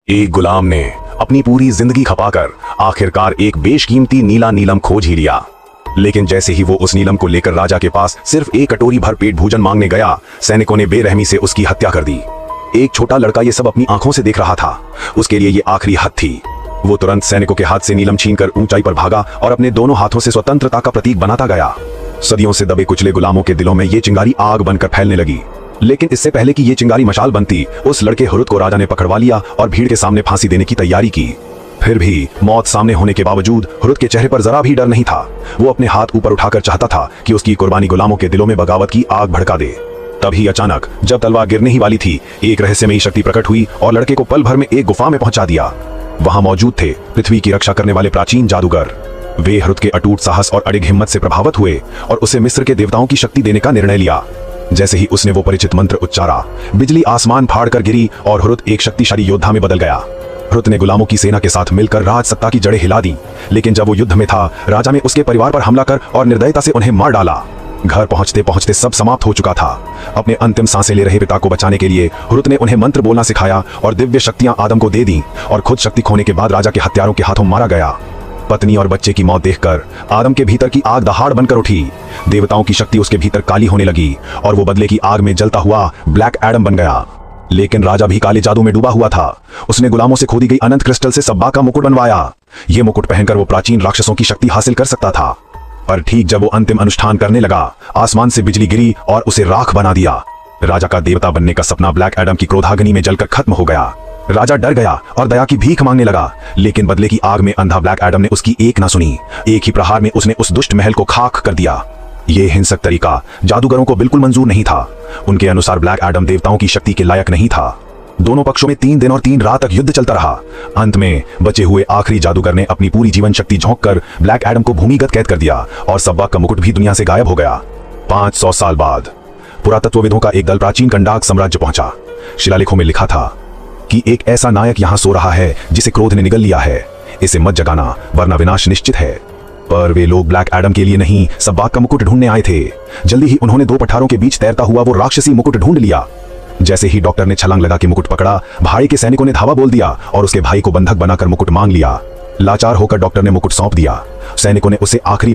एक गुलाम ने अपनी पूरी जिंदगी खपाकर आखिरकार एक बेशकीमती नीला नीलम खोज ही लिया। लेकिन जैसे ही वो उस नीलम को लेकर राजा के पास सिर्फ एक कटोरी भर पेट भोजन मांगने गया, सैनिकों ने बेरहमी से उसकी हत्या कर दी। एक छोटा लड़का ये सब अपनी आंखों से देख रहा था। उसके लिए ये आखिरी हद थी। वो तुरंत सैनिकों के हाथ से नीलम छीनकर ऊंचाई पर भागा और अपने दोनों हाथों से स्वतंत्रता का प्रतीक बनाता गया। सदियों से दबे कुचले गुलामों के दिलों में ये चिंगारी आग बनकर फैलने लगी। लेकिन इससे पहले कि ये चिंगारी मशाल बनती, उस लड़के हुरुत को राजा ने पकड़वा लिया और भीड़ के सामने फांसी देने की तैयारी की। फिर भी मौत सामने होने के बावजूद हुरुत के चेहरे पर जरा भी डर नहीं था। वो अपने हाथ ऊपर उठाकर चाहता था कि उसकी कुर्बानी गुलामों के दिलों में बगावत की आग भड़का दे। तभी अचानक जब तलवार गिरने ही वाली थी, एक रहस्यमयी शक्ति प्रकट हुई और लड़के को पल भर में एक गुफा में पहुंचा दिया। वहां मौजूद थे पृथ्वी की रक्षा करने वाले प्राचीन जादूगर। वे हुरुत के अटूट साहस और अडिग हिम्मत से प्रभावित हुए और उसे मिस्र के देवताओं की शक्ति देने का निर्णय लिया। जैसे ही उसने वो परिचित मंत्र उच्चारा, बिजली आसमान फाड़कर गिरी और हुरुत एक शक्तिशाली योद्धा में बदल गया। हुरुत ने गुलामों की सेना के साथ मिलकर राज सत्ता की जड़ें हिला दी। लेकिन जब वो युद्ध में था, राजा ने उसके परिवार पर हमला कर और निर्दयता से उन्हें मार डाला। घर पहुंचते पहुंचते सब समाप्त हो चुका था। अपने अंतिम सांसें ले रहे पिता को बचाने के लिए हुरुत ने उन्हें मंत्र बोलना सिखाया और दिव्य शक्तियां आदम को दे दी और खुद शक्ति खोने के बाद राजा के हत्यारों के हाथों मारा गया। पत्नी और बच्चे की मौत देखकर आदम के भीतर की आग दहाड़ बनकर उठी। देवताओं की शक्ति उसके भीतर काली होने लगी और वो बदले की आग में जलता हुआ ब्लैक एडम बन गया। लेकिन राजा भी काले जादू में डूबा हुआ था। उसने गुलामों से खोदी गई अनंत क्रिस्टल से सब्बा का मुकुट बनवाया। ये मुकुट पहनकर वो प्राचीन राक्षसों की शक्ति हासिल कर सकता था। पर ठीक जब वो अंतिम अनुष्ठान करने लगा, आसमान से बिजली गिरी और उसे राख बना दिया। राजा का देवता बनने का सपना ब्लैक एडम की क्रोधाग्नि में जलकर खत्म हो गया। राजा डर गया और दया की भीख मांगने लगा। लेकिन बदले की आग में अंधा ब्लैक एडम ने उसकी एक ना सुनी। एक ही प्रहार में उसने उस दुष्ट महल को खाक कर दिया। ये हिंसक तरीका जादूगरों को बिल्कुल मंजूर नहीं था। उनके अनुसार ब्लैक एडम देवताओं की शक्ति के लायक नहीं था। दोनों पक्षों में 3 दिन और 3 रात तक युद्ध चलता रहा। अंत में बचे हुए आखिरी जादूगर ने अपनी पूरी जीवन शक्ति झोंककर ब्लैक एडम को भूमिगत कैद कर दिया और सब्बा का मुकुट भी दुनिया से गायब हो गया। 500 साल बाद पुरातत्वविदों का एक दल प्राचीन कंडाक साम्राज्य पहुंचा। शिलालेखों में लिखा था कि एक ऐसा नायक यहां सो रहा है जिसे क्रोध ने निगल लिया है। इसे मत जगाना वरना विनाश निश्चित है। पर वे लोग ब्लैक एडम के लिए नहीं, सब्बाक का मुकुट ढूंढने आए थे। जल्दी ही उन्होंने 2 पठारों के बीच तैरता हुआ वो राक्षसी मुकुट ढूंढ लिया। जैसे ही डॉक्टर ने छलांग लगा के मुकुट पकड़ा, भाई के सैनिकों ने धावा बोल दिया और उसके भाई को बंधक बनाकर मुकुट मांग लिया। लाचार होकर डॉक्टर ने मुकुट सौंप दिया। सैनिकों ने उसे आखिरी